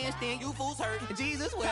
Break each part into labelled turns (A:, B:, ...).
A: handstand, you fools hurt. Jesus will.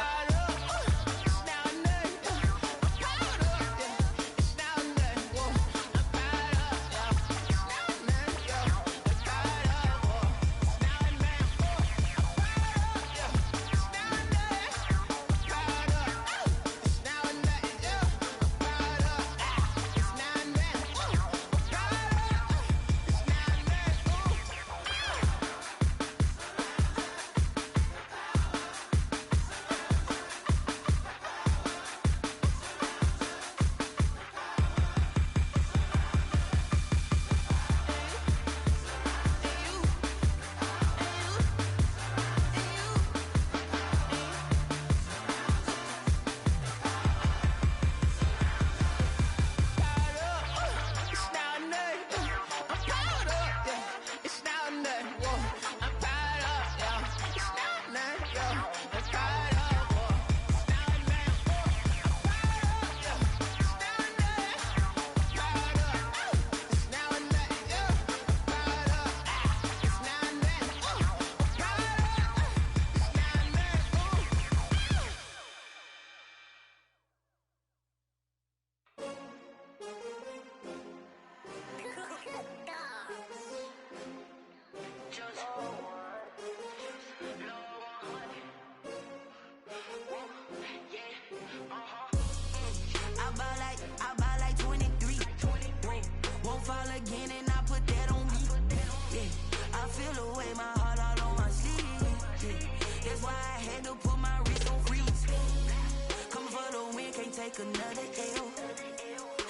B: Another L.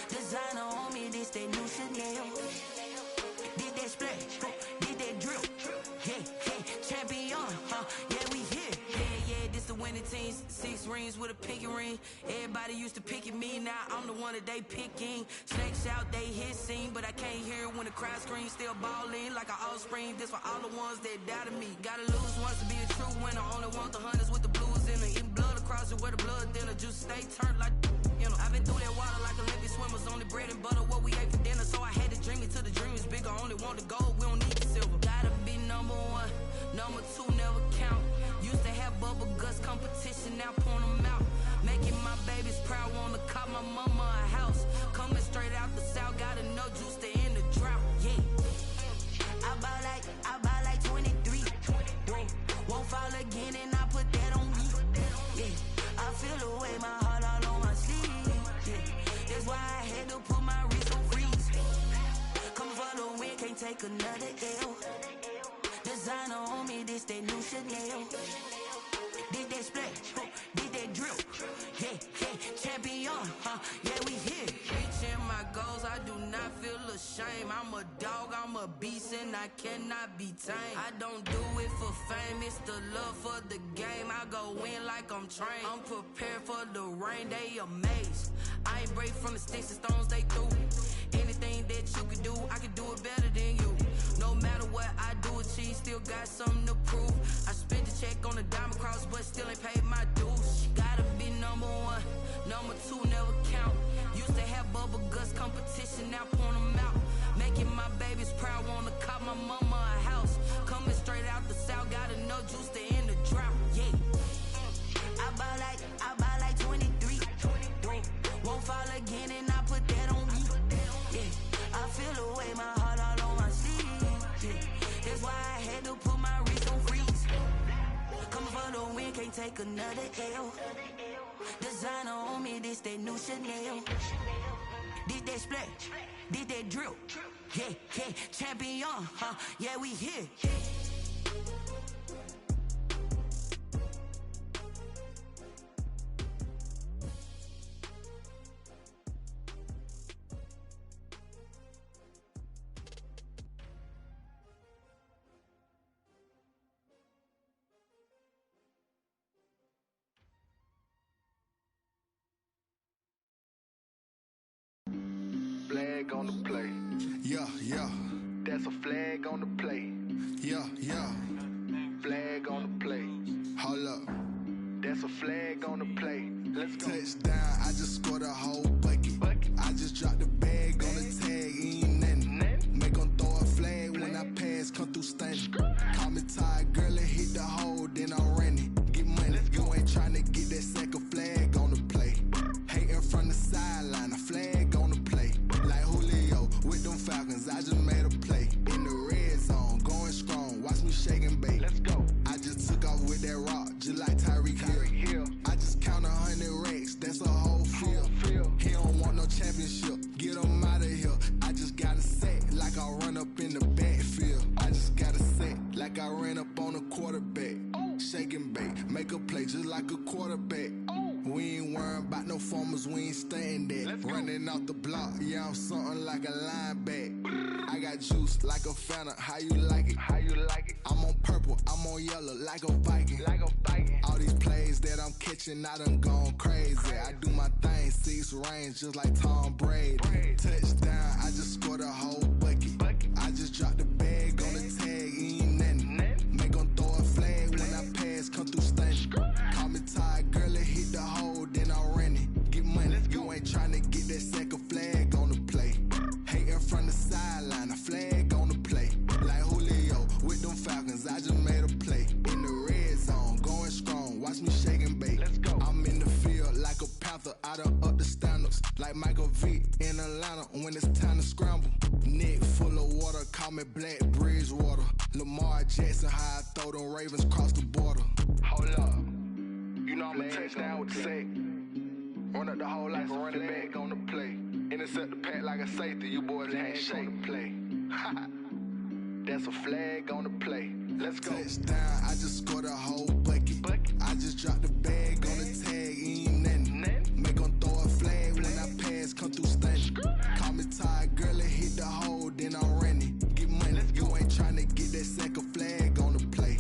B: Designer on me, this that new Chanel. Did that splash, did that drill. Yeah, champion, yeah, we here. Yeah, this the winning team. 6 rings with a pinky ring. Everybody used to pick at me, now I'm the one that they picking. Snakes out, they hit scene, but I can't hear when the crowd screams. Still ballin' like an offspring. This for all the ones that doubted me. Gotta lose once to be a true winner. Only want the hunters with the blues in it. Eating blood across it where the blood thinner. Just stay turned like. I've been through that water like Olympic swimmers. Only bread and butter, what we ate for dinner. So I had to dream it till the dream is bigger. Only want the gold, we don't need the silver. Gotta be number 1, number 2 never count. Used to have bubble guts competition, now point them out. Making my babies proud, wanna cop my mama a house. Coming straight out the south, gotta know juice to end the drought. Yeah, I buy like 23. Won't fall again and I put that on me. Yeah, I feel the way my heart all on my sleeve. That's why I had to put my wrist on freeze. Coming for the win, can't take another L. Designer on me, this that new Chanel. Did that splash, did that drill. Yeah, champion, yeah, we here. Reaching my goals, I do not feel ashamed. I'm a dog, I'm a beast, and I cannot be tamed. I don't do it for fame, it's the love for the game. I go in like I'm trained. I'm prepared for the rain, they amazed. I ain't break from the sticks and stones they threw. Anything that you can do, I can do it better than you. No matter what I do, achieve, still got something to prove. I spent the check on the diamond cross, but still ain't paid my dues. Gotta be number 1, number 2 never count. Used to have bubble guts competition, now point them out. Making my babies proud, wanna cop my mama a house. Coming straight out the south, gotta know juice to end the drought. Yeah, I buy like 23. Won't fall again and I put that on me. Yeah, I feel the way my heart all on my sleeve. Yeah, that's why I had to put my wrist on freeze. Coming for the win, can't take another L. Designer on me, this that new Chanel. Did that splash, did that drill. Yeah, champion, yeah, we here.
C: Flag on the play.
D: Yeah.
C: That's a flag on the play.
D: Yeah.
C: Flag on the play.
D: Hold up.
C: That's a flag on the play. Let's go.
D: Touchdown, I just scored a whole bucket. I just dropped the bag on the tag, ain't nothing. Make 'em throw a flag when I pass, come through stunning. Call me tired, girl, and hit the hole, then I'm running. just like Tyreek Hill. I just count 100 racks, that's a whole field. He don't want no championship, get him out of here. I just got a set, like I run up in the backfield. I just got a set, like I ran up on a quarterback. Shake and bake, make a play just like a quarterback. We ain't worrying about no formers, we ain't staying there. Running off the block, yeah, I'm something like a linebacker. I got juice like a Fanta, how you like it? How you like it? I'm on purple, I'm on yellow, like a Viking. Like a Viking. All these plays that I'm catching, I done gone crazy. I do my thing, 6 range, just like Tom Brady. Touchdown, I just scored a whole bucket. I just dropped the bag on the tag, ain't nothing. Make 'em throw a flag when I pass, come through stunning. Call me tired, girl, it hit the hole, then I ran it. Get money, you ain't tryna get that second flag on the play. Hating from the sideline, a flag on the play. Like Julio with them Falcons, I just made a play. In the red zone, going strong, watch me shake and bake. Let's go. I'm in the field like a Panther, I done up the standards. Like Michael Vick in Atlanta when it's time to scramble. Neck full of water, call me Black Bridgewater. Lamar Jackson, how I throw them Ravens cross the border. Hold up. You know I'm a touchdown with the sack. Run up the whole like a running back on the play. Intercept the pack like a safety, you boys can't shake the play. That's a flag on the play. Let's go. Touchdown, I just scored a whole bucket. I just dropped the bag on the tag, ain't nothing. Make 'em throw a flag when I pass, come through stunning. Call me tired, girl, it hit the hole, then I ran it. Get money, you ain't tryna get that second flag on the play.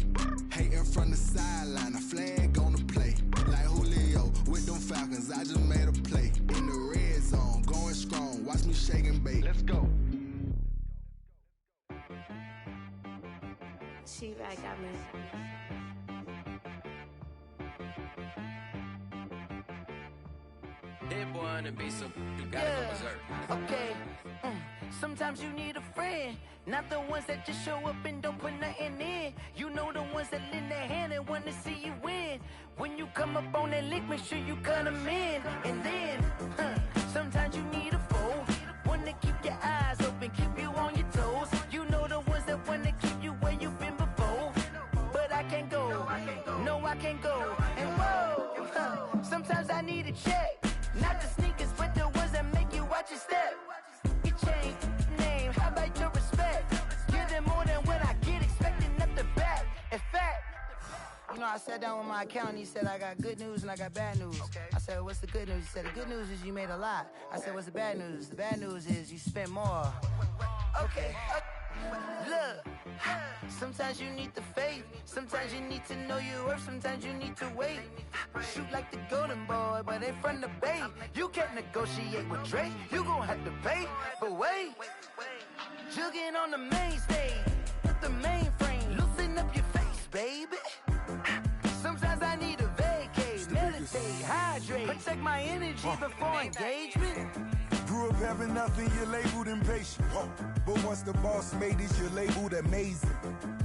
D: Hating from the sideline, a flag on the play. Like Julio with them Falcons, I just made a play. In the red zone, going strong, watch me shake and bake. Let's go.
E: She right, got me.
F: That boy on the beat, so you gotta go berserk.
B: Okay. Sometimes you need a friend, not the ones that just show up and don't put nothing in. You know the ones that lend their hand and want to see you win. When you come up on that lick, make sure you cut them in. And then, sometimes you need a foe, one to keep your eyes open, keep you on your toes. You know the ones that want to keep you where you've been before. But I can't go, no I can't go. And whoa, sometimes I need a check, not the sneakers, but the ones that make you watch your step. Your chain, name, how about your respect? Give them more than what I get, expecting up the back. In fact, you know, I sat down with my accountant, he said I got good news and I got bad news. I said, what's the good news? He said, the good news is you made a lot. I said, what's the bad news? The bad news is you spent more. Okay. Look, sometimes you need the faith, sometimes you need to know your worth, sometimes you need to wait. Shoot like the golden boy, but ain't from the bay. You can't negotiate with Drake, you gon' have to pay. But wait, jugging on the main stage, with the mainframe, loosen up your face, baby. Sometimes I need a vacate, meditate, hydrate, protect my energy before engagement.
G: Grew up having nothing, you're labeled impatient. But once the boss made it, you're labeled amazing.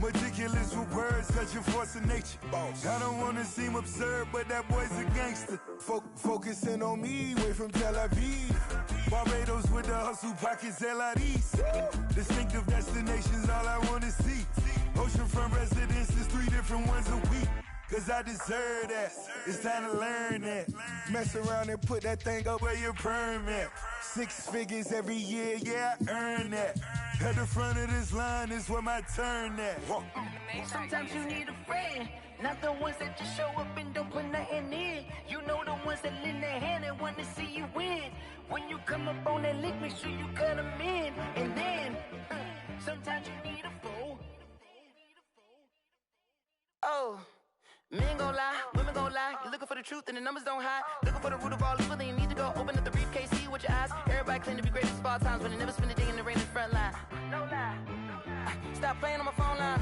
G: Meticulous with words, such a force of nature. I don't wanna seem absurd, but that boy's a gangster. Focusing on me, way from Tel Aviv. Barbados with the hustle pockets, LIDs. Distinctive destinations, all I wanna see. Oceanfront residences, 3 different ones a week. Cause I deserve that, it's time to learn that. Mess around and put that thing up where your perm at. 6 figures every year, yeah, I earn that. At the front of this line is where my turn at.
B: Sometimes you need a friend, not the ones that just show up and don't put nothing in. You know the ones that lend their hand and want to see you win. When you come up on that lick, make sure you cut them in. And then, sometimes you need a foe. Oh. Men gon' lie, women gon' lie. You're looking for the truth and the numbers don't hide. Looking for the root of all evil, then you need to go open up the briefcase, see with your eyes. Everybody claim to be greatest of all times, but they never spend a day in the rain in the front line. No lie. Stop playing on my phone line.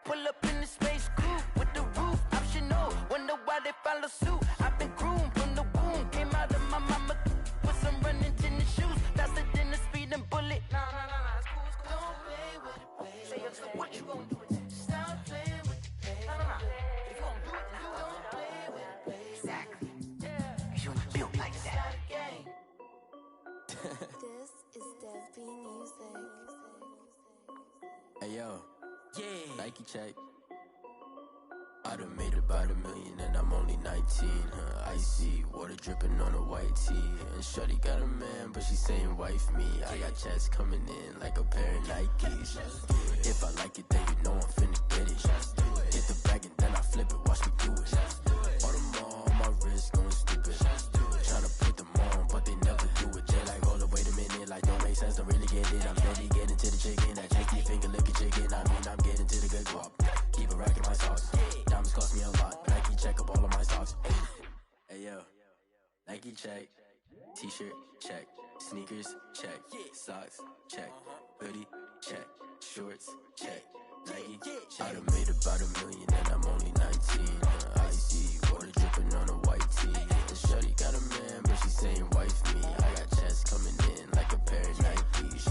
B: Pull up in the space coupe with the roof optional. Wonder why they follow suit. I've been groomed from the womb. Came out of my mama with some running tennis shoes. Faster than a speeding bullet. No, it's cool, it's cool. Don't play with it, baby. Say, what you gonna do with it? Stop playing with it, baby. No. If you gonna do it, then you don't play with it, baby. Exactly. Cause you ain't built like that.
E: This is Dev B Music.
F: Hey yo, yeah, Nike check. I I done made about $1 million and I'm only 19. Icy water dripping on a white tee. And shorty got a man, but she saying wife me. I got chats coming in like a pair of Nikes. If I like it, then you know I'm finna get it. Hit the bag and then I flip it, watch me do it. All them on my wrist going stupid. Tryna put them on, but they never do it. They like, hold up, wait a minute, like don't make sense, don't really get it. I'm steady getting to the chicken, that tasty finger licking chicken. I mean, I'm getting to the good guap. Keep a rack in my socks. Diamonds cost me a lot, but Nike check up all of my socks. Hey yo, Nike check, t-shirt check, sneakers check, socks check, hoodie check, shorts check, Nike check. I done made about $1 million and I'm only 19. Icy water dripping on a white tee. And shorty got a man, but she saying wife me. I got chats coming in like a pair of Nikes.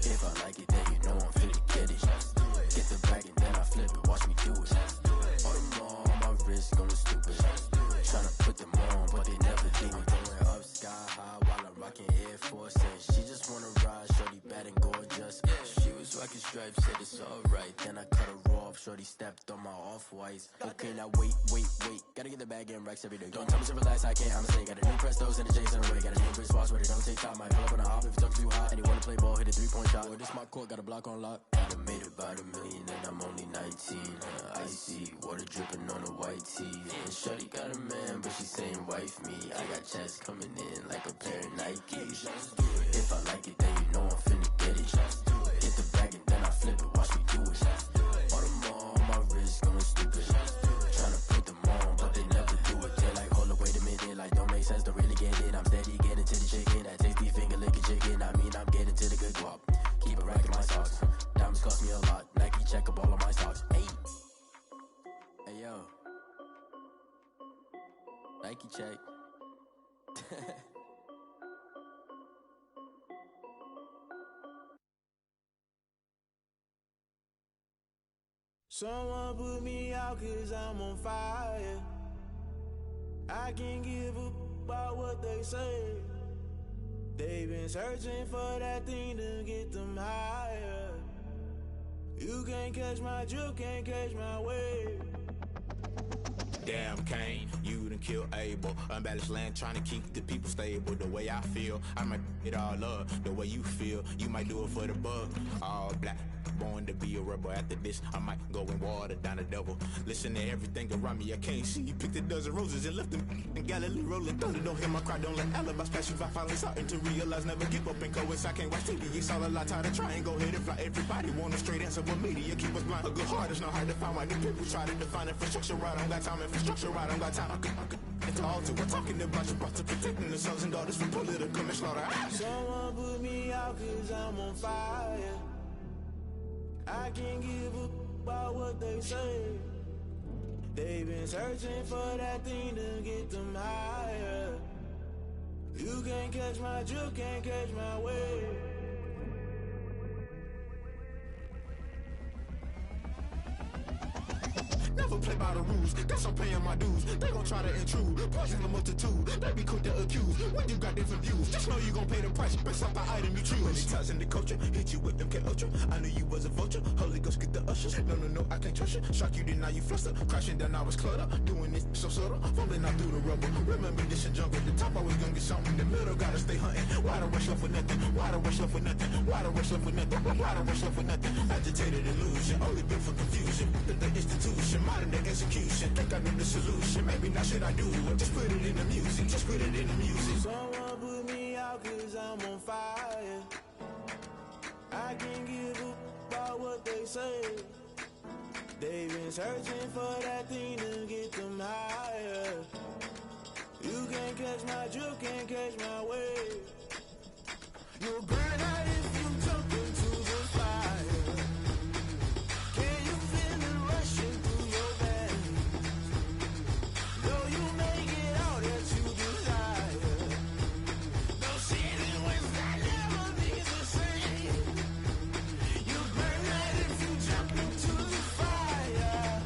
F: If I like it, then you know I'm finna get it. Get the bag and then I flip it, watch me do it. All them on my wrist going stupid. Tryna put them on, but they never do it. Going up sky high while I'm rocking Air Force. And she just wanna ride, shorty bad and gorgeous. She was rocking stripes, said it's alright. Then I cut her off, shorty stepped on my off-whites. Okay, now wait. Gotta get the bag and racks every day. Don't tell me to relax, I can't, I'ma say. Got a new Prestos and a J's in the way. Got a new wristwatch, but it don't take time. Might pull up on a hop if it talks too hot. And he wanna play ball, hit a 3-point shot. Well, this my court, got a block on lock. I done made about $1 million and I'm only 19. Icy water dripping on a white tee. And shorty got a man, but she saying wife me. I got chats coming in like a pair of Nikes. If I like it, then you know I'm finna get it. Hit the bag and then I flip it, watch me do it. All them on my wrist going stupid. Tryna put them on, but they never do it. They're like, hold up, wait a minute, like don't make sense, don't really get it. I'm steady getting to the chicken, that tasty finger licking chicken. I mean, I'm getting to the good guap. Keep a rack in my socks. Diamonds cost me a lot. Nike check up all of my socks. Hey yo, Nike check.
H: Someone put me out 'cause I'm on fire. I can't give a about what they say. They've been searching for that thing to get them higher. You can't catch my drift, can't catch my wave.
I: Damn Kane, you done killed Abel. Unbalanced land trying to keep the people stable. The way I feel, I might it all up. The way you feel, you might do it for the bug. All black, born to be a rebel. After this, I might go and water down the devil. Listen to everything around me, I can't see. You picked a dozen roses and left them in Galilee rolling thunder. Don't hear my cry, don't let alibis pass you. I finally starting to realize, never give up and coincide. I can't watch TV, it's all a lot. Tired of trying, go ahead and fly. Everybody want a straight answer, but media keep us blind. A good heart is not hard to find. Why the people try to define infrastructure right? I don't got time, infrastructure right? I don't got time. I could it's all to we're talking about you brought to protecting the sons and daughters from political manslaughter.
H: Someone put me out 'cause I'm on fire. I can't give a about what they say. They've been searching for that thing to get them higher. You can't catch my drift, can't catch my wave.
I: Never play by the rules, guess I'm paying my dues. They gon' try to intrude, poison the multitude. They be quick to accuse, when you got different views. Just know you gon' pay the price, based off the item you choose. Many ties in the culture, hit you with MK Ultra. I knew you was a vulture, Holy Ghost get the ushers. No, I can't trust you. Shock you, then now you fluster. Crashing down, I was cluttered. Doing this so subtle, fumbling out through the rubble. Remember this and jungle, the top always gonna get something. In the middle, gotta stay hunting. Why the rush left with nothing? Why the rush left with nothing? Why the rush left with nothing? Why the rush left with nothing? Agitated illusion, only built for confusion. The institution, modern day execution. Think I know the solution, maybe not should I do it. Just put it in the music, just put it in the music.
H: Someone put me out 'cause I'm on fire. I can't give a about what they say. They've been searching for that thing to get them higher. You can't catch my drift, can't catch my wave. You'll burn out if you jump into the fire. Can you feel it rushing through your veins? Though you make it all that you desire. No city was that never be the same. You burn out if you jump into the fire.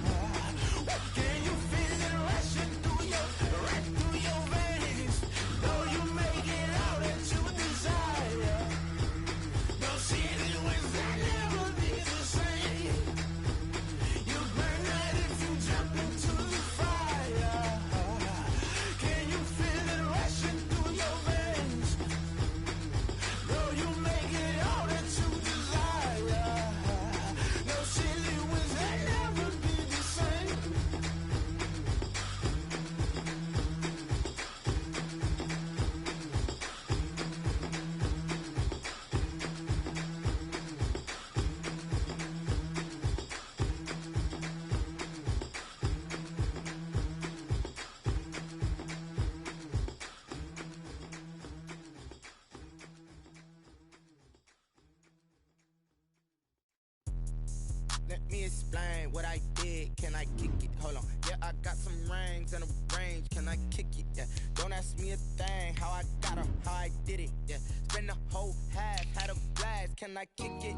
J: Let me explain what I did. Can I kick it? Hold on. Yeah, I got some rings and a range. Can I kick it? Yeah. Don't ask me a thing. How I got her, how I did it. Yeah. Spend the whole half, had a blast. Can I kick it?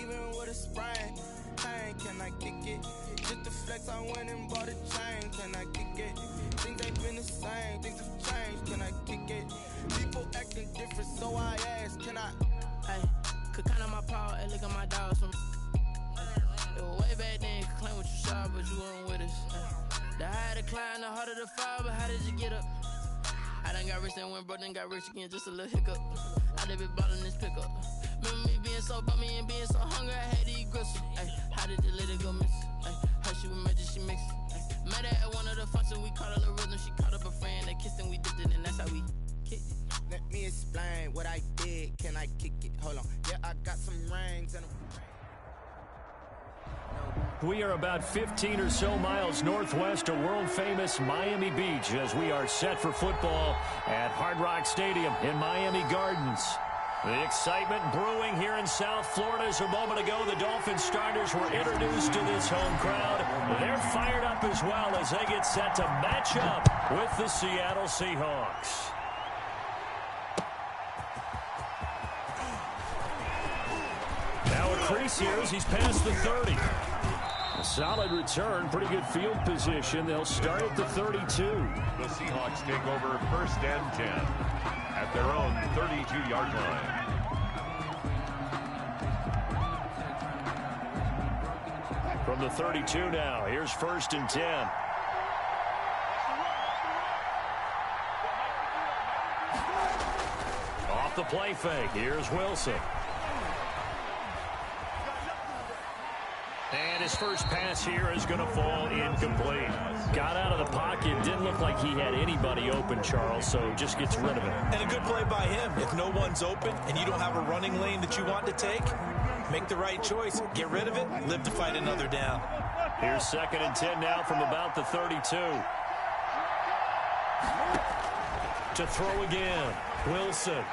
J: Even with a sprain. Pain, can I kick it? Just the flex, I went and bought a chain. Can I kick it? Things ain't been the same. Things have changed. Can I kick it? People acting different, so I ask. Can I?
K: Hey, could count on my power and look at my dogs from. It was way back then, you could claim what you saw, but you weren't with us. The higher the climb, the harder the fall, but how did you get up? I done got rich and went broke, then got rich again, just a little hiccup. I done been ballin' this pickup. Remember me being so bummy and being so hungry, I had to eat gristle. Ay, how did the lady go miss? Ay, how she was magic, she mixed. Met her at one of the functions, we caught a little rhythm, she caught up a friend, they kissed and we dipped it, and that's how we kicked it.
J: Let me explain what I did. Can I kick it? Hold on. Yeah, I got some rings and a...
L: We are about 15 or so miles northwest of world-famous Miami Beach as we are set for football at Hard Rock Stadium in Miami Gardens. The excitement brewing here in South Florida as a moment ago the Dolphins starters were introduced to this home crowd. They're fired up as well as they get set to match up with the Seattle Seahawks. Now a crease here as he's past the 30. A solid return, pretty good field position. They'll start at the 32.
M: The Seahawks take over 1st and 10 at their own 32-yard line.
L: From the 32 now, here's 1st and 10. Off the play fake, here's Wilson. And his first pass here is going to fall incomplete. Got out of the pocket, didn't look like he had anybody open, Charles, so just gets rid of it.
N: And a good play by him. If no one's open and you don't have a running lane that you want to take, make the right choice. Get rid of it, live to fight another down.
L: Here's 2nd and 10 now from about the 32. To throw again, Wilson.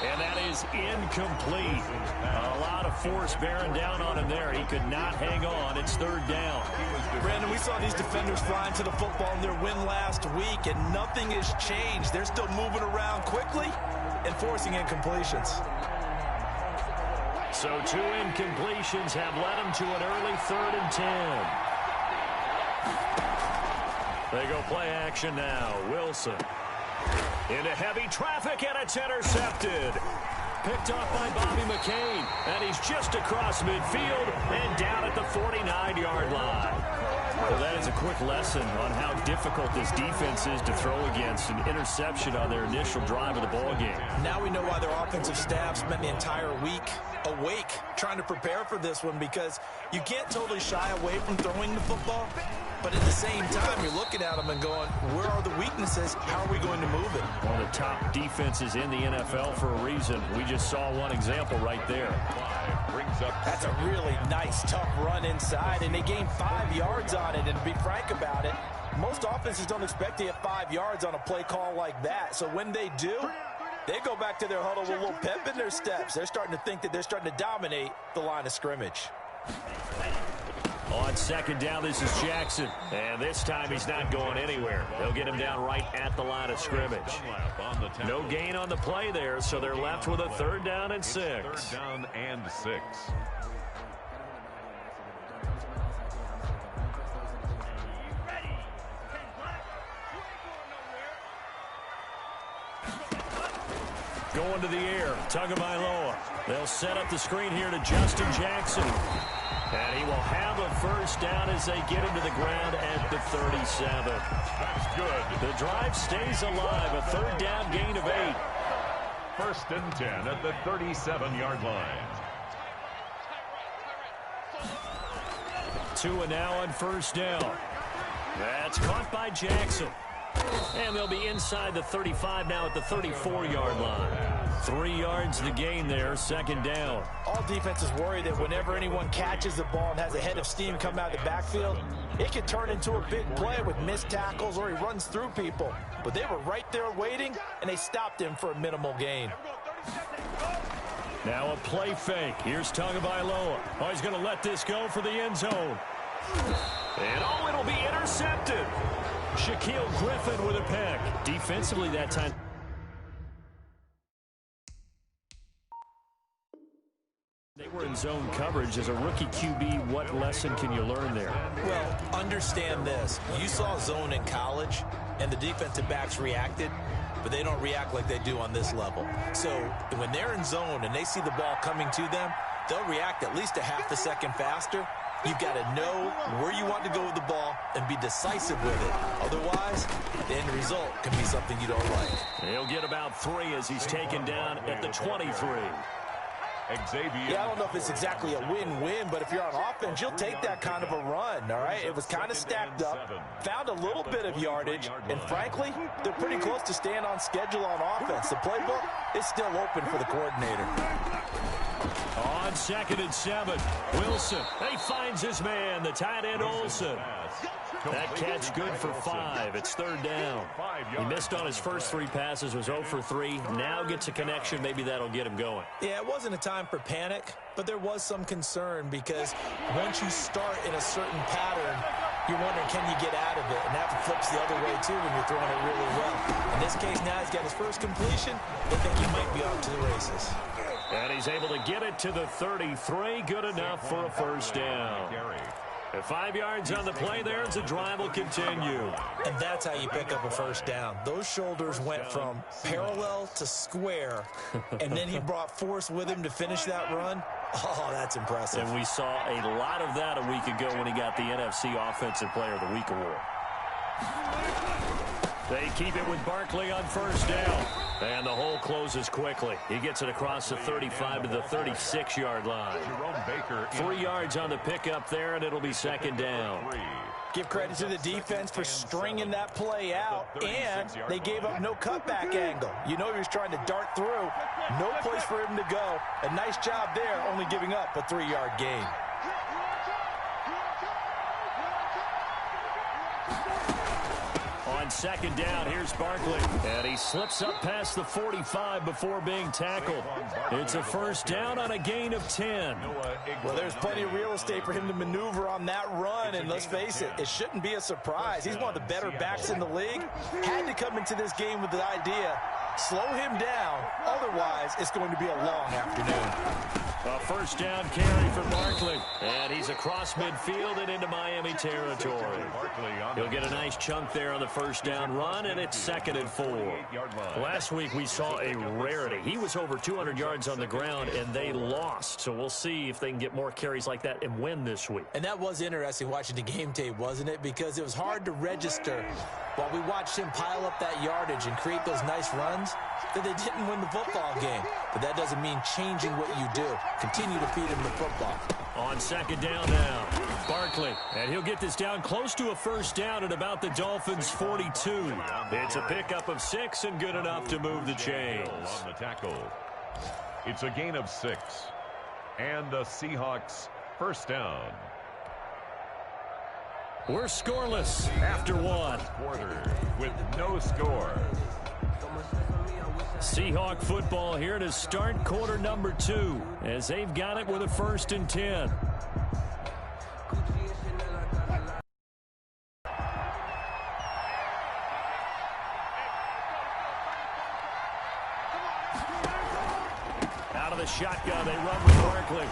L: And that is incomplete. A lot of force bearing down on him there. He could not hang on. It's 3rd down.
N: Brandon, we saw these defenders flying to the football in their win last week, and nothing has changed. They're still moving around quickly and forcing incompletions.
L: So 2 incompletions have led him to an early 3rd and 10. They go play action now. Wilson. Into heavy traffic, and it's intercepted. Picked off by Bobby McCain, and he's just across midfield and down at the 49-yard line. Well, that is a quick lesson on how difficult this defense is to throw against. An interception on their initial drive of the ballgame.
N: Now we know why their offensive staff spent the entire week awake trying to prepare for this one, because you can't totally shy away from throwing the football. But at the same time, you're looking at them and going, where are the weaknesses? How are we going to move it?
L: One of the top defenses in the NFL for a reason. We just saw one example right there.
N: That's a really nice, tough run inside, and they gained 5 yards on it. And to be frank about it, most offenses don't expect to get 5 yards on a play call like that. So when they do, they go back to their huddle with a little pep in their steps. They're starting to think that they're starting to dominate the line of scrimmage.
L: On 2nd down, this is Jackson. And this time he's not going anywhere. They'll get him down right at the line of scrimmage. No gain on the play there, so they're left with a 3rd down and 6.
M: 3rd down and 6.
L: Going to the air, Tagovailoa. They'll set up the screen here to Justin Jackson. And he will have a 1st down as they get him to the ground at the 37.
M: That's good.
L: The drive stays alive, a 3rd down gain of 8.
M: 1st and 10 at the 37-yard line.
L: 2 and now on 1st down. That's caught by Jackson. And they'll be inside the 35 now at the 34-yard line. 3 yards the gain there, 2nd down.
N: All defenses worry that whenever anyone catches the ball and has a head of steam come out of the backfield, it can turn into a big play with missed tackles or he runs through people. But they were right there waiting, and they stopped him for a minimal gain.
L: Now a play fake. Here's Tagovailoa. Oh, he's going to let this go for the end zone. And oh, it'll be intercepted. Shaquille Griffin with a pick. Defensively that time. They were in zone coverage. As a rookie QB, what lesson can you learn there?
N: Well, understand this. You saw zone in college, and the defensive backs reacted, but they don't react like they do on this level. So when they're in zone and they see the ball coming to them, they'll react at least a half a second faster. You've got to know where you want to go with the ball and be decisive with it. Otherwise, the end result can be something you don't like.
L: He'll get about 3 as he's taken down at the 23.
M: Xavier.
N: Yeah, I don't know if it's exactly a win-win, but if you're on offense, you'll take that kind of a run, all right? It was kind of stacked up, found a little bit of yardage, and frankly, they're pretty close to staying on schedule on offense. The playbook is still open for the coordinator.
L: On 2nd and 7, Wilson. He finds his man, the tight end Olsen. That catch good for 5. It's 3rd down. He missed on his first 3 passes, was 0 for 3. Now gets a connection. Maybe that'll get him going.
N: Yeah, it wasn't a time for panic, but there was some concern because once you start in a certain pattern, you're wondering, can you get out of it? And that flips the other way, too, when you're throwing it really well. In this case, now he's got his first completion. They think he might be off to the races.
L: And he's able to get it to the 33. Good enough for a first down. 5 yards on the play there as the drive will continue.
N: And that's how you pick up a first down. Those shoulders went from parallel to square, and then he brought force with him to finish that run. Oh, that's impressive.
L: And we saw a lot of that a week ago when he got the NFC Offensive Player of the Week award. They keep it with Barkley on first down. And the hole closes quickly. He gets it across the 35 to the 36-yard line. 3 yards on the pickup there, and it'll be 2nd down.
N: Give credit to the defense for stringing that play out, and they gave up no cutback angle. You know he was trying to dart through. No place for him to go. A nice job there, only giving up a 3-yard gain.
L: On 2nd down, here's Barkley. And he slips up past the 45 before being tackled. It's a first down on a gain of 10.
N: Well, there's plenty of real estate for him to maneuver on that run, and let's face it, it shouldn't be a surprise. He's one of the better backs in the league. Had to come into this game with the idea, slow him down, otherwise it's going to be a long afternoon.
L: A first down carry for Barkley. And he's across midfield and into Miami territory. He'll get a nice chunk there on the first down run, and it's 2nd and 4. Last week we saw a rarity. He was over 200 yards on the ground, and they lost. So we'll see if they can get more carries like that and win this week.
N: And that was interesting watching the game tape, wasn't it? Because it was hard to register while we watched him pile up that yardage and create those nice runs that they didn't win the football game. But that doesn't mean changing what you do. Continue to feed him the football.
L: On 2nd down now, Barkley. And he'll get this down close to a first down at about the Dolphins' 42. It's a pickup of 6 and good enough to move the chains.
M: On the tackle. It's a gain of 6. And the Seahawks first down.
L: We're scoreless after 1.
M: Quarter with no score.
L: Seahawk football here to start quarter number 2 as they've got it with a 1st and 10. Out of the shotgun, they run with Barkley.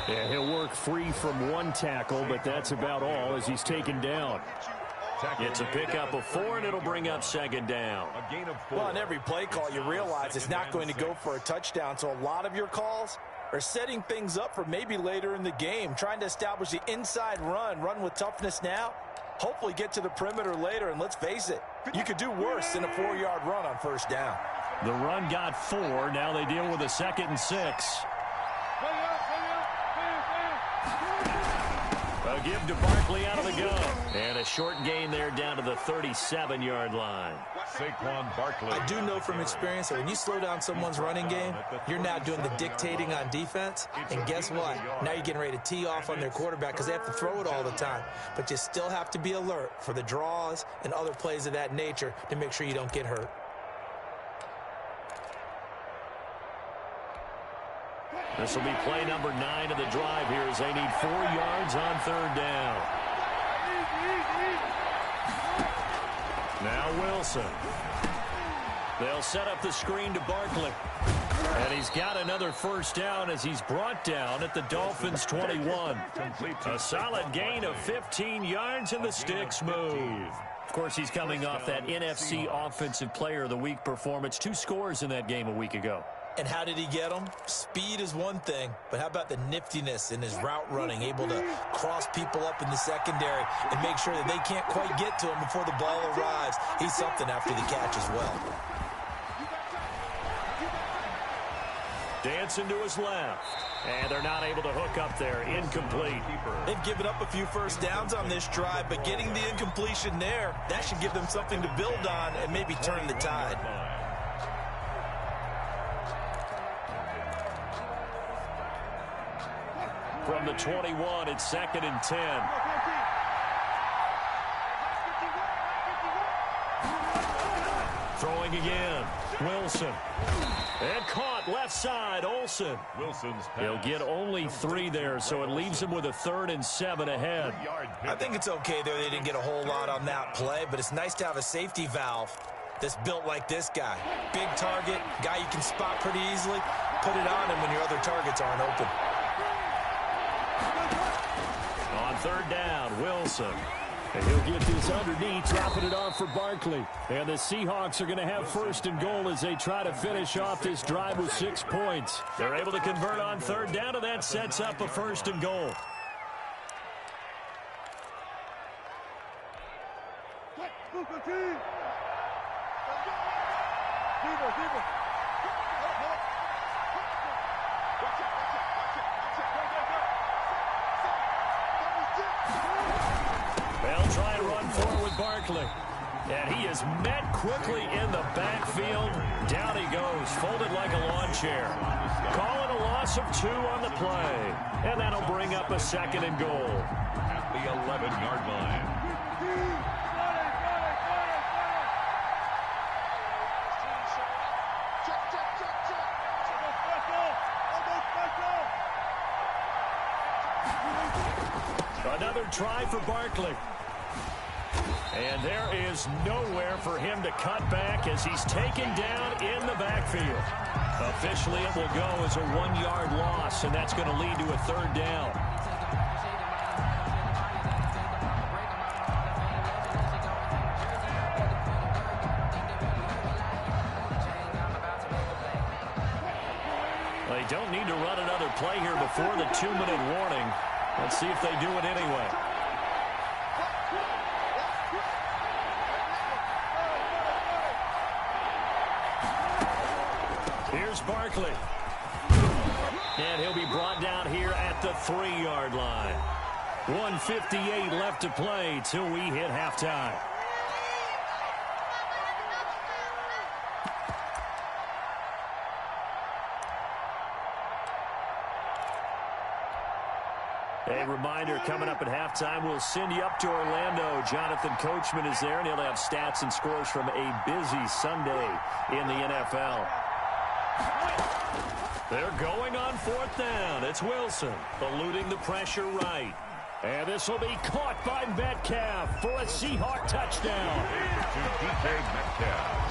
L: Yeah, he'll work free from 1 tackle, but that's about all as he's taken down. It's a pickup of 4, and it'll bring up 2nd down.
N: Well, on every play call, you realize it's not going to go for a touchdown, so a lot of your calls are setting things up for maybe later in the game, trying to establish the inside run with toughness now, hopefully get to the perimeter later, and let's face it, you could do worse than a 4-yard run on first down.
L: The run got 4. Now they deal with a 2nd and 6. A give to Barkley out of the gun. And a short gain there down to the 37-yard line.
M: Saquon Barkley.
N: I do know from experience that when you slow down someone's running game, you're now doing the dictating on defense. And guess what? Now you're getting ready to tee off on their quarterback because they have to throw it all the time. But you still have to be alert for the draws and other plays of that nature to make sure you don't get hurt.
L: This will be play number 9 of the drive here as they need 4 yards on 3rd down. Now Wilson. They'll set up the screen to Barkley. And he's got another 1st down as he's brought down at the Dolphins' 21. A solid gain of 15 yards and the sticks move. Of course, he's coming off that NFC Offensive Player of the Week performance. 2 scores in that game a week ago.
N: And how did he get them? Speed is one thing, but how about the niftiness in his route running, able to cross people up in the secondary and make sure that they can't quite get to him before the ball arrives. He's something after the catch as well.
L: Dancing to his left. And they're not able to hook up there. Incomplete.
N: They've given up a few 1st downs on this drive, but getting the incompletion there, that should give them something to build on and maybe turn the tide.
L: From the 21, it's 2nd and 10. Throwing again. Wilson. And caught left side. Olsen.
M: Wilson's pass.
L: He'll get only 3 there, so it leaves him with a 3rd and 7 ahead.
N: I think it's okay there. They didn't get a whole lot on that play, but it's nice to have a safety valve that's built like this guy. Big target, guy you can spot pretty easily. Put it on him when your other targets aren't open.
L: On 3rd down, Wilson. And he'll get this underneath, dropping it off for Barkley. And the Seahawks are going to have 1st and goal as they try to finish off this drive with 6 points. They're able to convert on 3rd down, and that sets up a 1st and goal. They'll try and run forward with Barkley. And he is met quickly in the backfield. Down he goes, folded like a lawn chair. Call it a loss of 2 on the play. And that'll bring up a 2nd and goal.
M: At the 11-yard line.
L: Another try for Barkley. And there is nowhere for him to cut back as he's taken down in the backfield. Officially, it will go as a 1-yard loss, and that's going to lead to a 3rd down. They don't need to run another play here before the 2-minute warning. Let's see if they do it anyway. Here's Barkley. And he'll be brought down here at the 3-yard line. 1:58 left to play till we hit halftime. A reminder, coming up at halftime, we'll send you up to Orlando. Jonathan Coachman is there, and he'll have stats and scores from a busy Sunday in the NFL. They're going on 4th down. It's Wilson eluding the pressure right. And this will be caught by Metcalf for a Seahawk touchdown.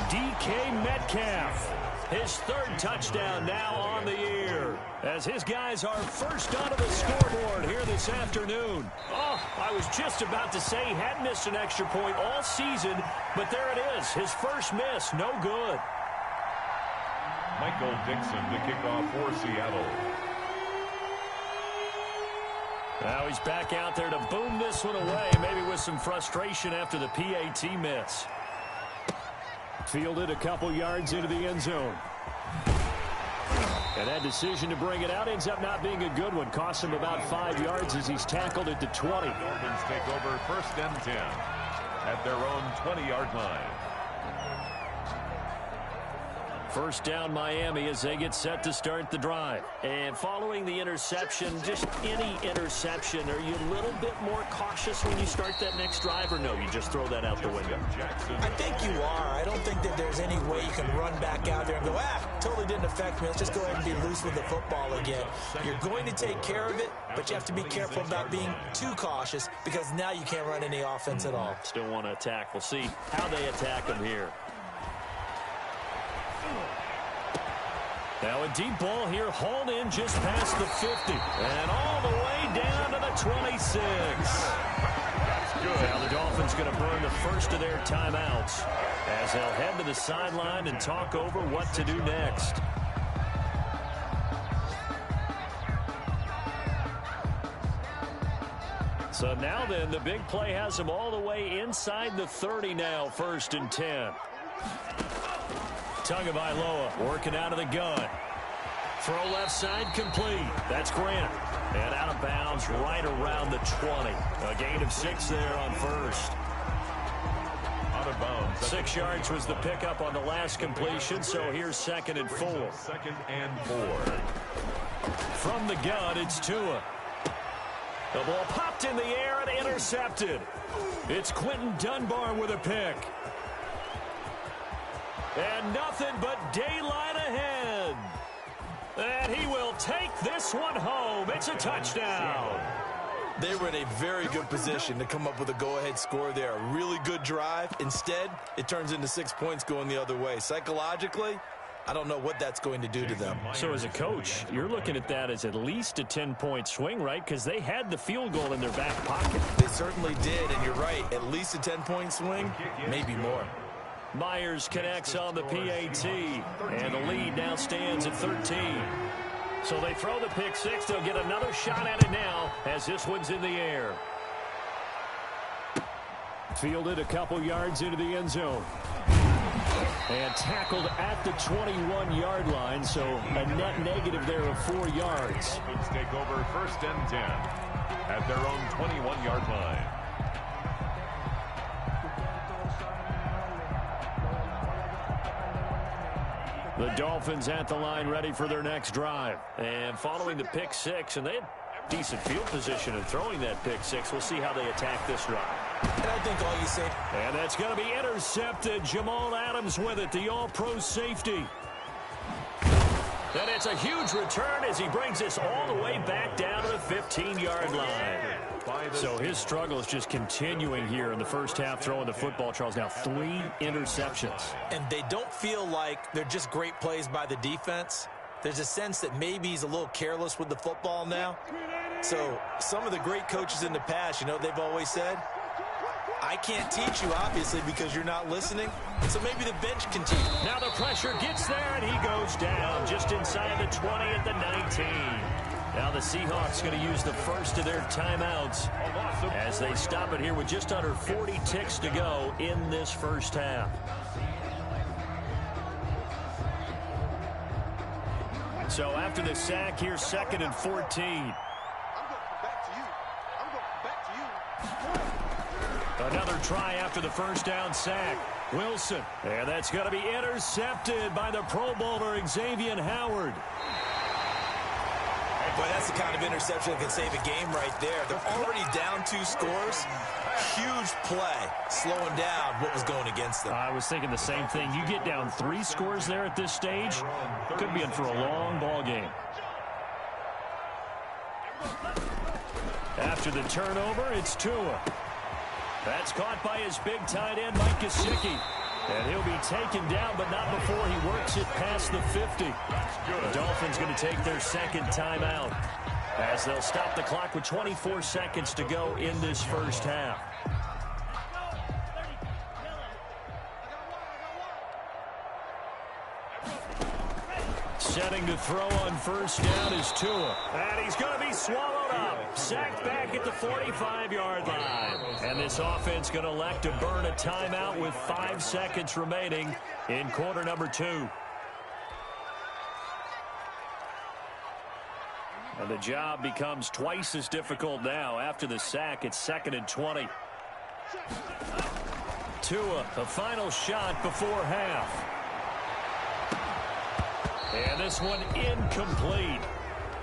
L: DK Metcalf. His 3rd touchdown now on the year as his guys are first onto the scoreboard here this afternoon. Oh, I was just about to say he hadn't missed an extra point all season, but there it is. His first miss, no good.
M: Michael Dixon to kick off for Seattle.
L: Now he's back out there to boom this one away, maybe with some frustration after the PAT miss. Fielded a couple yards into the end zone. And that decision to bring it out ends up not being a good one. Costs him about 5 yards as he's tackled at the 20.
M: Dolphins take over 1st and 10 at their own 20-yard line.
L: First down Miami as they get set to start the drive.
O: And following the interception, just any interception, are you a little bit more cautious when you start that next drive, or no, you just throw that out the window?
N: I think you are. I don't think that there's any way you can run back out there and go, totally didn't affect me. Let's just go ahead and be loose with the football again. You're going to take care of it, but you have to be careful about being too cautious because now you can't run any offense at all.
O: Still want to attack. We'll see how they attack them here.
L: Now a deep ball here, hauled in just past the 50. And all the way down to the 26. That's good. Now the Dolphins going to burn the first of their timeouts as they'll head to the sideline and talk over what to do next. So now then, the big play has them all the way inside the 30 now, 1st and 10. Tagovailoa working out of the gun. Throw left side complete. That's Grant. And out of bounds right around the 20. A gain of 6 there on first.
M: Out of bounds.
L: 6 yards was the pickup on the last completion, so here's 2nd and 4.
M: 2nd and 4.
L: From the gun, it's Tua. The ball popped in the air and intercepted. It's Quentin Dunbar with a pick. And nothing but daylight ahead. And he will take this one home. It's a touchdown.
N: They were in a very good position to come up with a go-ahead score there. A really good drive. Instead, it turns into 6 points going the other way. Psychologically, I don't know what that's going to do to them.
L: So as a coach, you're looking at that as at least a 10-point swing, right? Because they had the field goal in their back pocket.
N: They certainly did, and you're right. At least a 10-point swing, maybe more.
L: Myers connects on the PAT, and the lead now stands at 13. So they throw the pick six. They'll get another shot at it now as this one's in the air. Fielded a couple yards into the end zone. And tackled at the 21-yard line, so a net negative there of 4 yards.
M: Dolphins take over 1st and 10 at their own 21-yard line.
L: The Dolphins at the line ready for their next drive. And following the pick six, and they had decent field position in throwing that pick six. We'll see how they attack this drive.
N: And I think all you say.
L: And that's going to be intercepted. Jamal Adams with it, the all-pro safety. And it's a huge return as he brings this all the way back down to the 15-yard line. So his struggle is just continuing here in the first half, throwing the football, Charles. Now 3 interceptions.
N: And they don't feel like they're just great plays by the defense. There's a sense that maybe he's a little careless with the football now. So some of the great coaches in the past, you know, they've always said, I can't teach you, obviously, because you're not listening. So maybe the bench can teach.
L: Now the pressure gets there, and he goes down just inside the 20 at the 19. Now the Seahawks going to use the first of their timeouts as they stop it here with just under 40 ticks to go in this first half. So after the sack, here's 2nd and 14. Another try after the first down sack. Wilson. And that's going to be intercepted by the Pro Bowler Xavier Howard.
N: Boy, that's the kind of interception that can save a game right there. They're already down 2 scores. Huge play, slowing down what was going against them.
L: I was thinking the same thing. You get down 3 scores there at this stage, could be in for a long ball game. After the turnover, it's Tua. That's caught by his big tight end, Mike Gesicki. And he'll be taken down, but not before he works it past the 50. The Dolphins going to take their 2nd timeout as they'll stop the clock with 24 seconds to go in this first half. Setting to throw on first down is Tua. And he's going to be swallowed up. Sacked back at the 45-yard line. And this offense going to elect to burn a timeout with 5 seconds remaining in quarter number 2. And the job becomes twice as difficult now. After the sack, it's 2nd and 20. Tua, the final shot before half. And this one incomplete.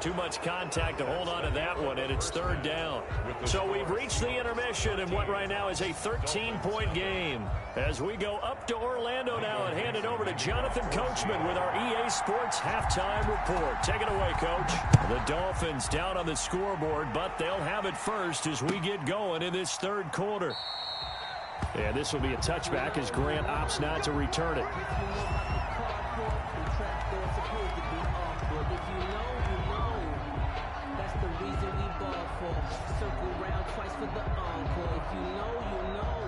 L: Too much contact to hold on to that one, and it's third down. So we've reached the intermission in what right now is a 13-point game. As we go up to Orlando now and hand it over to Jonathan Coachman with our EA Sports halftime report. Take it away, Coach. The Dolphins down on the scoreboard, but they'll have it first as we get going in this third quarter. And this will be a touchback as Grant opts not to return it.
P: Circle round twice for the encore. If you know, you know.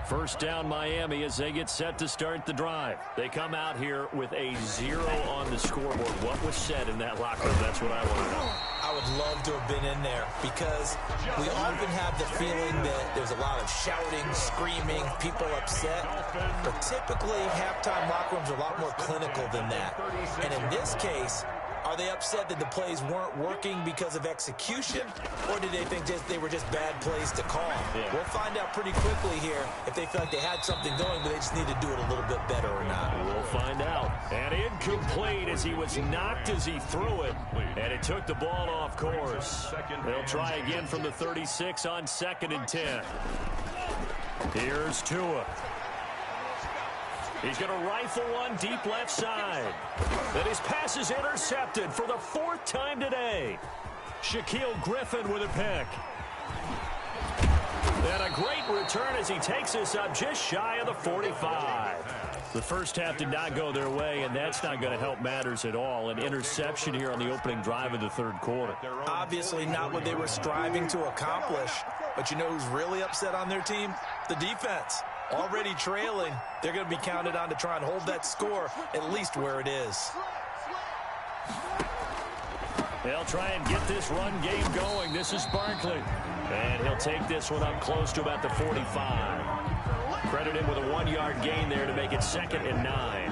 L: First down Miami as they get set to start the drive. They come out here with a 0 on the scoreboard. What was said in that locker room? That's what I want to know.
N: I would love to have been in there because we often have the feeling that there's a lot of shouting, screaming, people upset. But typically, halftime locker rooms are a lot more clinical than that. And in this case, are they upset that the plays weren't working because of execution, or did they think they were just bad plays to call? Yeah. We'll find out pretty quickly here if they feel like they had something going, but they just need to do it a little bit better or not.
L: We'll find out. And incomplete as he was knocked as he threw it, and it took the ball off course. They'll try again from the 36 on 2nd and 10. Here's Tua. He's going to rifle one deep left side. Then his pass is intercepted for the 4th time today. Shaquille Griffin with a pick. And a great return as he takes us up just shy of the 45. The first half did not go their way, and that's not going to help matters at all. An interception here on the opening drive of the third quarter.
N: Obviously not what they were striving to accomplish. But you know who's really upset on their team? The defense. Already trailing, they're going to be counted on to try and hold that score at least where it is.
L: They'll try and get this run game going. This is Barkley. And he'll take this one up close to about the 45. Credit him with a 1-yard gain there to make it 2nd and 9.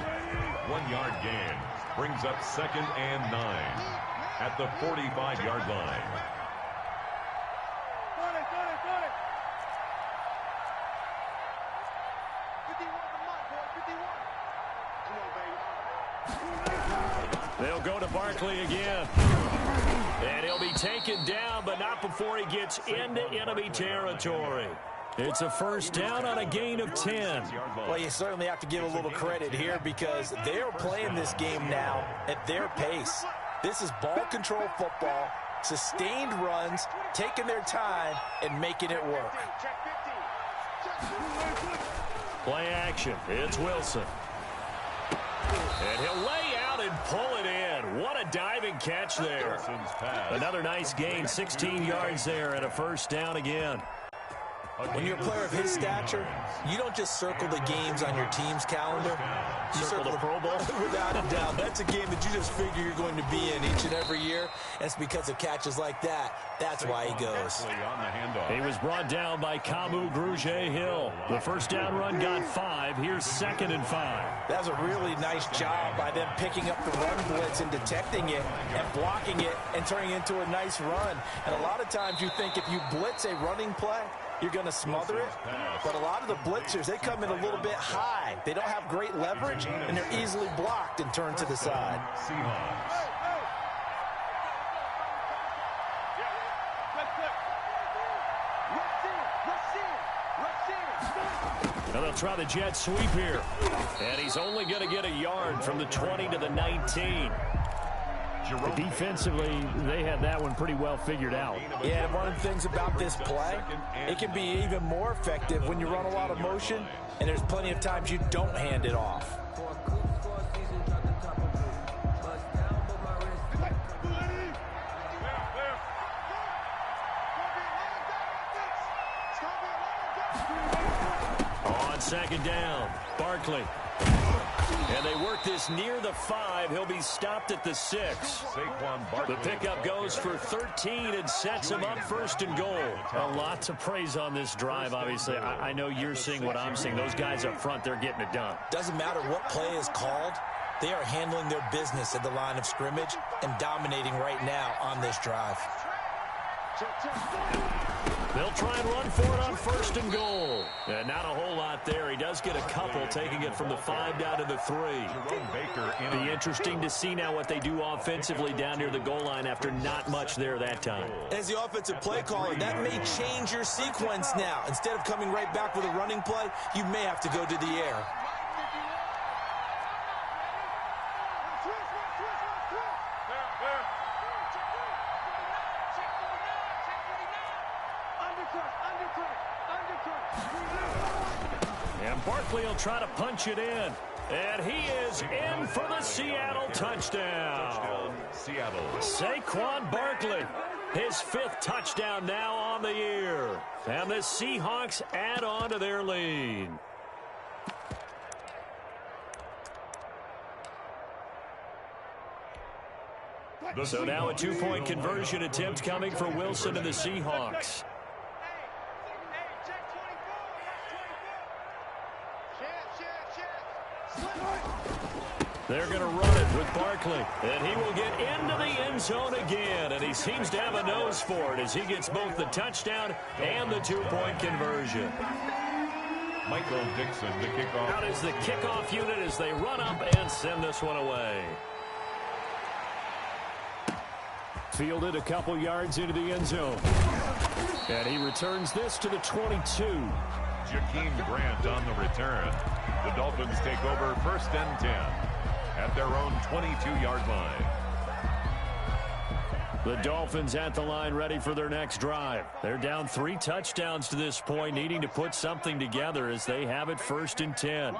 M: 1-yard gain brings up 2nd and 9 at the 45-yard line.
L: They'll go to Barkley again. And he'll be taken down, but not before he gets into enemy territory. It's a first down on a gain of 10.
N: Well, you certainly have to give a little credit here because they're playing this game now at their pace. This is ball control football, sustained runs, taking their time, and making it work.
L: Play action. It's Wilson. And he'll lay out and pull it in. What a diving catch there. Another nice gain, 16 yards there, and a first down again.
N: When you're a player of his stature, you don't just circle the games on your team's calendar. You circle the Pro Bowl. Without a doubt. That's a game that you just figure you're going to be in each and every year. And it's because of catches like that. That's why he goes.
L: He was brought down by Kamu Grugier-Hill. The first down run got 5. Here's 2nd and 5.
N: That was a really nice job by them picking up the run blitz and detecting it and blocking it and turning it into a nice run. And a lot of times you think if you blitz a running play, you're going to smother it. But a lot of the blitzers, they come in a little bit high. They don't have great leverage, and they're easily blocked and turned to the side.
L: Now they'll try the jet sweep here. And he's only going to get a yard from the 20 to the 19.
O: Defensively, they had that one pretty well figured out.
N: Yeah, and one of the things about this play, it can be even more effective when you run a lot of motion, and there's plenty of times you don't hand it off.
L: On 2nd down, Barkley. And they work this near the 5. He'll be stopped at the 6. The pickup goes for 13 and sets him up 1st and goal. A lot to praise on this drive, obviously. I know you're seeing what I'm seeing. Those guys up front, they're getting it done.
N: Doesn't matter what play is called. They are handling their business at the line of scrimmage and dominating right now on this drive.
L: They'll try and run for it on 1st and goal. And not a whole lot there. He does get a couple, taking it from the 5 down to the 3. Be interesting to see now what they do offensively down near the goal line after not much there that time.
N: As the offensive play caller, that may change your sequence now. Instead of coming right back with a running play, you may have to go to the air.
L: And Barkley will try to punch it in. And he is in for the Seattle touchdown.
M: Seattle.
L: Saquon Barkley, his 5th touchdown now on the year. And the Seahawks add on to their lead. So now a 2-point conversion attempt coming for Wilson and the Seahawks. They're going to run it with Barkley. And he will get into the end zone again. And he seems to have a nose for it as he gets both the touchdown and the 2-point conversion.
M: Michael Dixon to kick off.
L: Out is the kickoff unit as they run up and send this one away. Fielded a couple yards into the end zone. And he returns this to the 22.
M: Jakeem Grant on the return. The Dolphins take over 1st and 10 at their own 22-yard line.
L: The Dolphins at the line ready for their next drive. They're down 3 touchdowns to this point, needing to put something together as they have it 1st and 10.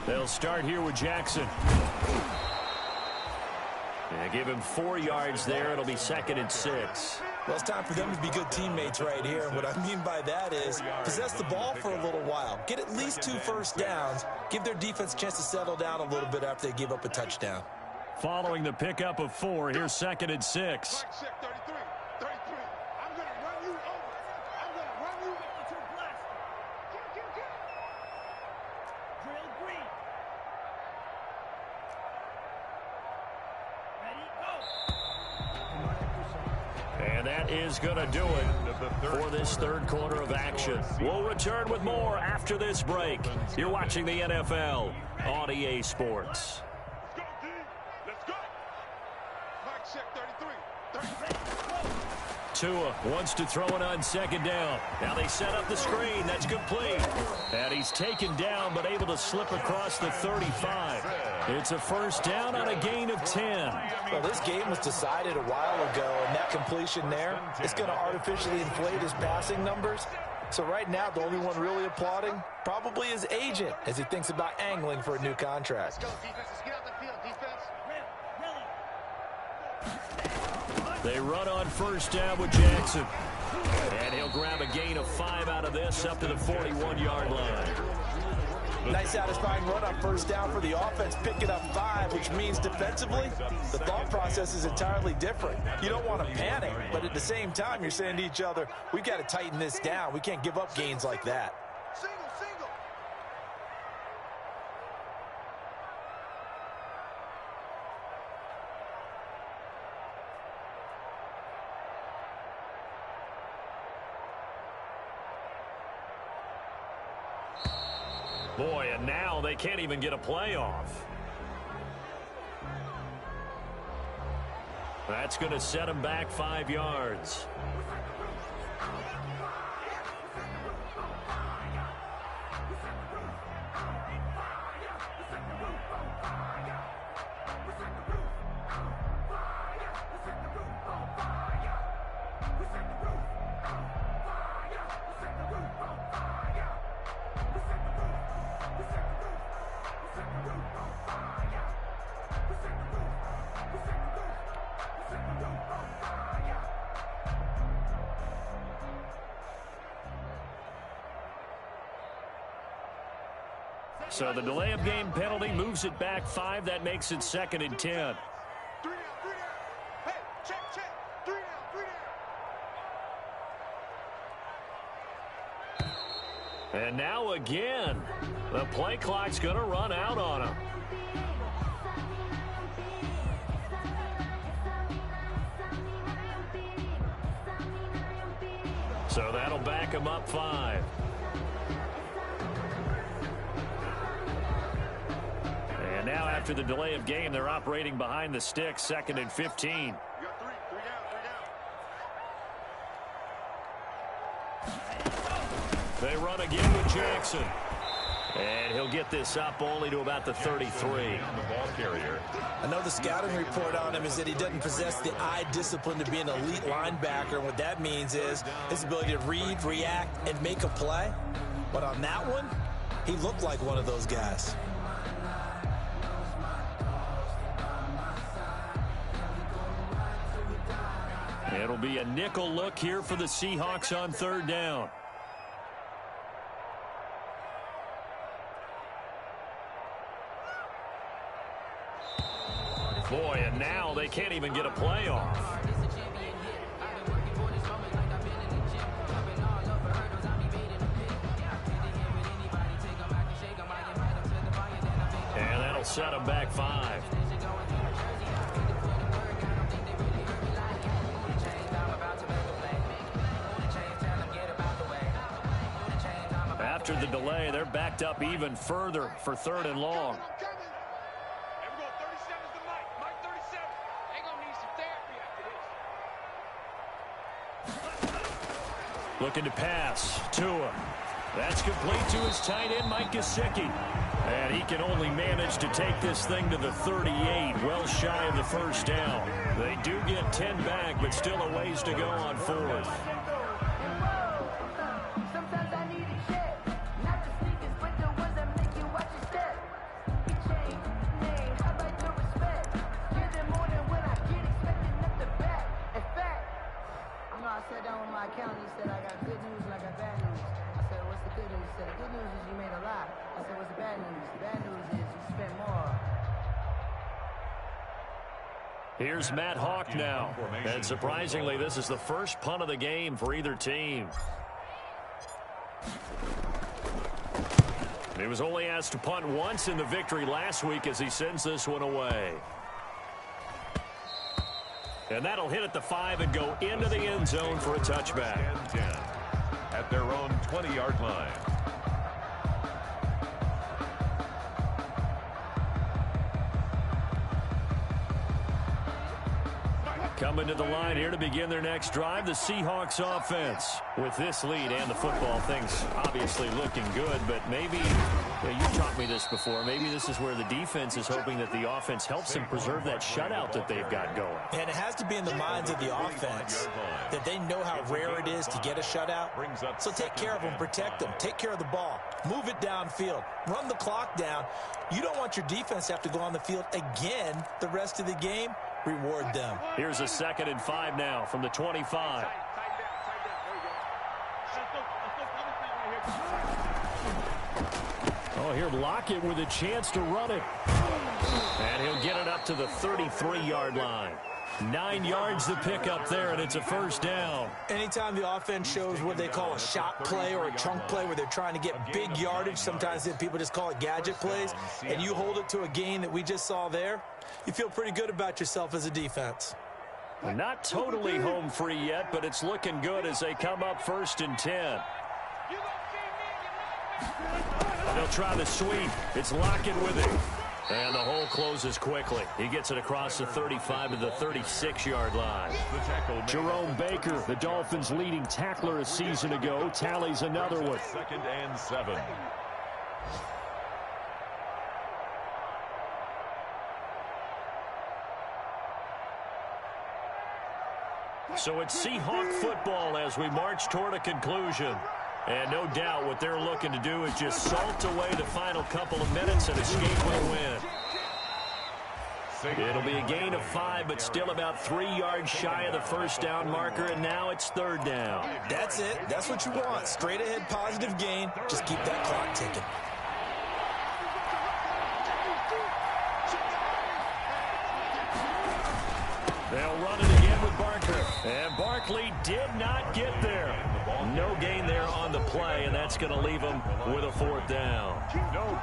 L: They'll start here with Jackson. And give him 4 yards there. It'll be 2nd and 6.
N: Well, it's time for them to be good teammates right here. And what I mean by that is possess the ball for a little while. Get at least 2 first downs. Give their defense a chance to settle down a little bit after they give up a touchdown.
L: Following the pickup of 4, here's 2nd and 6. Is going to do it for this 3rd quarter of action. We'll return with more after this break. You're watching the NFL on EA Sports. Tua wants to throw it on 2nd down. Now they set up the screen. That's complete. And he's taken down but able to slip across the 35. It's a 1st down on a gain of 10.
N: Well, this game was decided a while ago, and that completion there is going to artificially inflate his passing numbers. So right now, the only one really applauding probably his agent as he thinks about angling for a new contract.
L: They run on 1st down with Jackson. And he'll grab a gain of 5 out of this up to the 41-yard line.
N: Nice satisfying run on 1st down for the offense, picking up 5, which means defensively, the thought process is entirely different. You don't want to panic, but at the same time, you're saying to each other, we've got to tighten this down. We can't give up gains like that.
L: Boy, and now they can't even get a playoff. That's going to set them back 5 yards. So the delay of game penalty moves it back 5. That makes it 2nd and 10. And now again, the play clock's going to run out on him. So that'll back him up 5. And now after the delay of game, they're operating behind the sticks, 2nd and 15. They run again with Jackson. And he'll get this up only to about the 33.
N: I know the scouting report on him is that he doesn't possess the eye discipline to be an elite linebacker. And what that means is his ability to read, react, and make a play. But on that one, he looked like one of those guys.
L: It'll be a nickel look here for the Seahawks on 3rd down. Boy, and now they can't even get a play off. And that'll set them back 5. After the delay, they're backed up even further for 3rd and long. Looking to pass. Tua. That's complete to his tight end, Mike Gesicki. And he can only manage to take this thing to the 38, well shy of the 1st down. They do get 10 back, but still a ways to go on 4th. Here's Matt Hawk now. And surprisingly, this is the first punt of the game for either team. He was only asked to punt once in the victory last week as he sends this one away. And that'll hit at the 5 and go into the end zone for a touchback.
M: 10 at their own 20-yard line.
L: Coming to the line here to begin their next drive, the Seahawks offense. With this lead and the football, things obviously looking good, but maybe, you taught me this before, maybe this is where the defense is hoping that the offense helps them preserve that shutout that they've got going.
N: And it has to be in the minds of the offense that they know how rare it is to get a shutout. So take care of them, protect them, take care of the ball, move it downfield, run the clock down. You don't want your defense to have to go on the field again the rest of the game. Reward them.
L: Here's a 2nd and 5 now from the 25. Oh, here Lockett with a chance to run it. And he'll get it up to the 33-yard line. 9 yards to pick up there, and it's a 1st down.
N: Anytime the offense shows what they call a shot play or a chunk play where they're trying to get big yardage, sometimes people just call it gadget plays, and you hold it to a gain that we just saw there, you feel pretty good about yourself as a defense.
L: Not totally home free yet, but it's looking good as they come up 1st and 10. They'll try the sweep. It's Lockett with it. And the hole closes quickly. He gets it across the 35 to the 36-yard line. Jerome Baker, the Dolphins' leading tackler a season ago, tallies another one.
M: 2nd and 7.
L: So it's Seahawk football as we march toward a conclusion. And no doubt what they're looking to do is just salt away the final couple of minutes and escape with a win. It'll be a gain of 5, but still about 3 yards shy of the 1st down marker, and now it's 3rd down.
N: That's it. That's what you want. Straight ahead positive gain. Just keep that clock ticking.
L: They'll run it again with Barker. And Barkley did not get there. No gain there on the play, and that's going to leave them with a 4th down.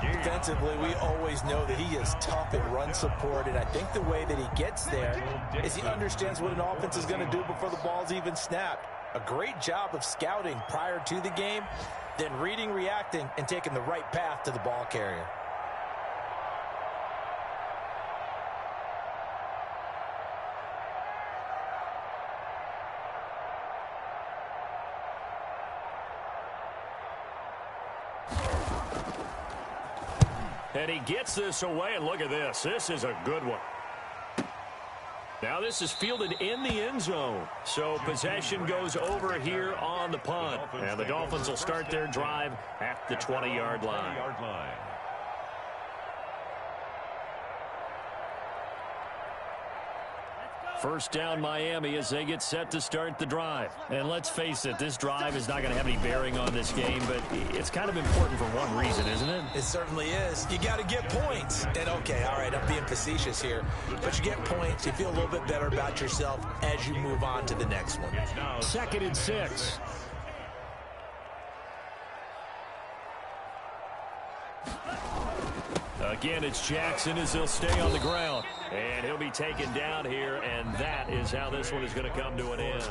N: Defensively, we always know that he is tough in run support, and I think the way that he gets there is he understands what an offense is going to do before the ball's even snapped. A great job of scouting prior to the game, then reading, reacting, and taking the right path to the ball carrier.
L: And he gets this away, and look at this. This is a good one. Now this is fielded in the end zone. So possession goes over here on the punt. And the Dolphins will start their drive at the 20-yard line. First down Miami as they get set to start the drive. And let's face it, this drive is not going to have any bearing on this game, but it's kind of important for one reason, isn't it?
N: It certainly is. You got to get points. And okay, all right, I'm being facetious here, but you get points, you feel a little bit better about yourself as you move on to the next one.
L: 2nd and 6. Again, it's Jackson as he'll stay on the ground. And he'll be taken down here, and that is how this one is going to come to an end.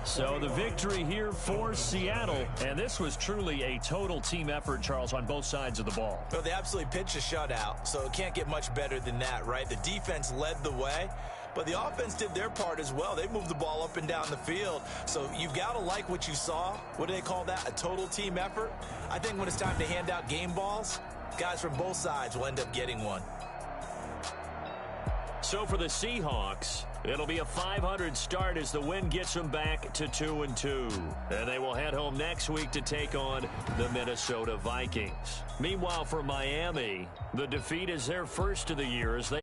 L: So the victory here for Seattle, and this was truly a total team effort, Charles, on both sides of the ball.
N: Well, they absolutely pitched a shutout, so it can't get much better than that, right? The defense led the way, but the offense did their part as well. They moved the ball up and down the field, so you've got to like what you saw. What do they call that? A total team effort? I think when it's time to hand out game balls, guys from both sides will end up getting one.
L: So for the Seahawks, it'll be a .500 start as the win gets them back to 2-2. And they will head home next week to take on the Minnesota Vikings. Meanwhile, for Miami, the defeat is their first of the year as they